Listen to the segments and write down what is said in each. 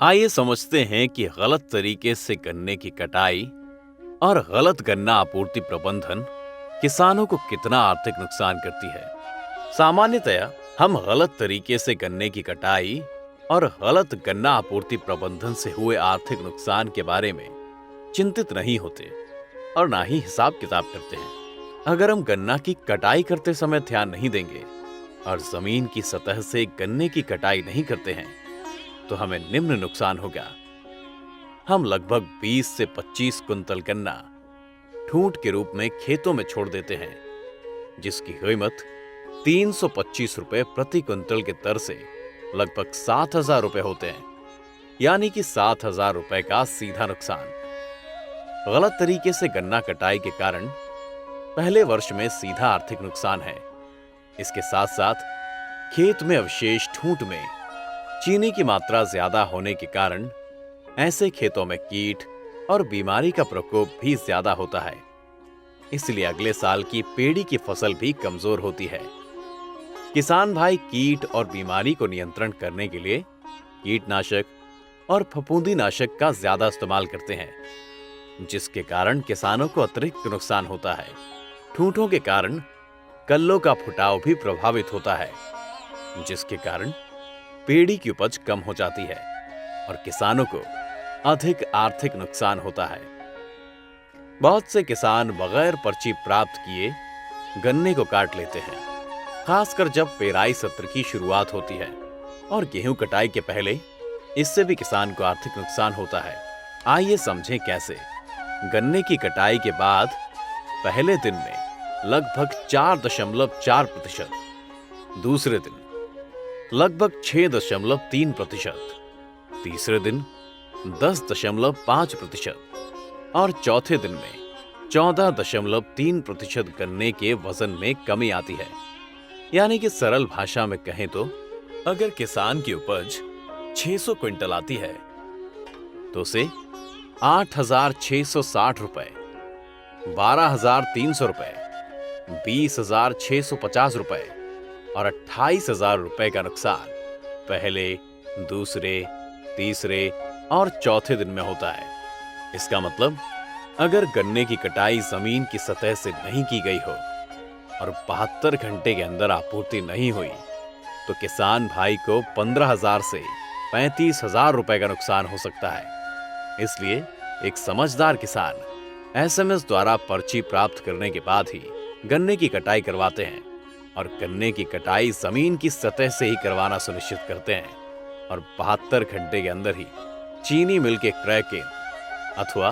आइए समझते हैं कि गलत तरीके से गन्ने की कटाई और गलत गन्ना आपूर्ति प्रबंधन किसानों को कितना आर्थिक नुकसान करती है। सामान्यतया हम गलत तरीके से गन्ने की कटाई और गलत गन्ना आपूर्ति प्रबंधन से हुए आर्थिक नुकसान के बारे में चिंतित नहीं होते और ना ही हिसाब किताब करते हैं। अगर हम गन्ना की कटाई करते समय ध्यान नहीं देंगे और जमीन की सतह से गन्ने की कटाई नहीं करते हैं तो हमें निम्न नुकसान होगा। हम लगभग 20 से 25 कुंतल गन्ना ठूंठ के रूप में खेतों में छोड़ देते हैं, जिसकी कीमत 325 रुपए प्रति कुंतल के दर से लगभग 7,000 रुपए होते हैं, यानी कि 7,000 रुपए का सीधा नुकसान। गलत तरीके से गन्ना कटाई के कारण पहले वर्ष में सीधा आर्थिक नुकसान है। इसके साथ साथ खेत में अवशेष ठूंठ में चीनी की मात्रा ज्यादा होने के कारण ऐसे खेतों में कीट और बीमारी का प्रकोप भी ज्यादा होता है। इसलिए अगले साल की पेड़ी की फसल भी कमजोर होती है। किसान भाई कीट और बीमारी को नियंत्रण करने के लिए कीटनाशक और फफूंदीनाशक का ज्यादा इस्तेमाल करते हैं, जिसके कारण किसानों को अतिरिक्त नुकसान होता है। ठूंठों के कारण कल्लों का फुटाव भी प्रभावित होता है, जिसके कारण पेड़ी की उपज कम हो जाती है और किसानों को अधिक आर्थिक नुकसान होता है। बहुत से किसान बगैर पर्ची प्राप्त किए गन्ने को काट लेते हैं, खासकर जब पेराई सत्र की शुरुआत होती है और गेहूं कटाई के पहले। इससे भी किसान को आर्थिक नुकसान होता है। आइए समझें कैसे। गन्ने की कटाई के बाद पहले दिन में लगभग 4.4%, दूसरे दिन लगभग 6.3%, तीसरे दिन 10.5% और चौथे दिन में 14.3% गन्ने के वजन में कमी आती है। यानी कि सरल भाषा में कहें तो अगर किसान की उपज 600 क्विंटल आती है तो उसे 8,660 रुपए, 12,300 रुपए, 20,650 रुपए और 28,000 रुपए का नुकसान पहले, दूसरे, तीसरे और चौथे दिन में होता है। इसका मतलब अगर गन्ने की कटाई जमीन की सतह से नहीं की गई हो और 72 घंटे के अंदर आपूर्ति नहीं हुई तो किसान भाई को 15,000 से 35,000 रुपए का नुकसान हो सकता है। इसलिए एक समझदार किसान एसएमएस द्वारा पर्ची प्राप्त करने के बाद ही गन्ने की कटाई करवाते हैं और गन्ने की कटाई जमीन की सतह से ही करवाना सुनिश्चित करते हैं और 72 घंटे के अंदर ही चीनी मिल के क्रय केंद्र अथवा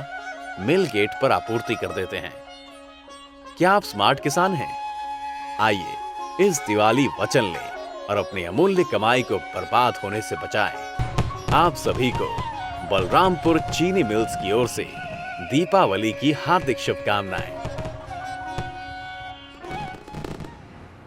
मिल गेट पर आपूर्ति कर देते हैं। क्या आप स्मार्ट किसान हैं? आइए इस दिवाली वचन लें और अपनी अमूल्य कमाई को बर्बाद होने से बचाएं। आप सभी को बलरामपुर चीनी मिल्स की ओर से दीपावली की हार्दिक शुभकामनाएं।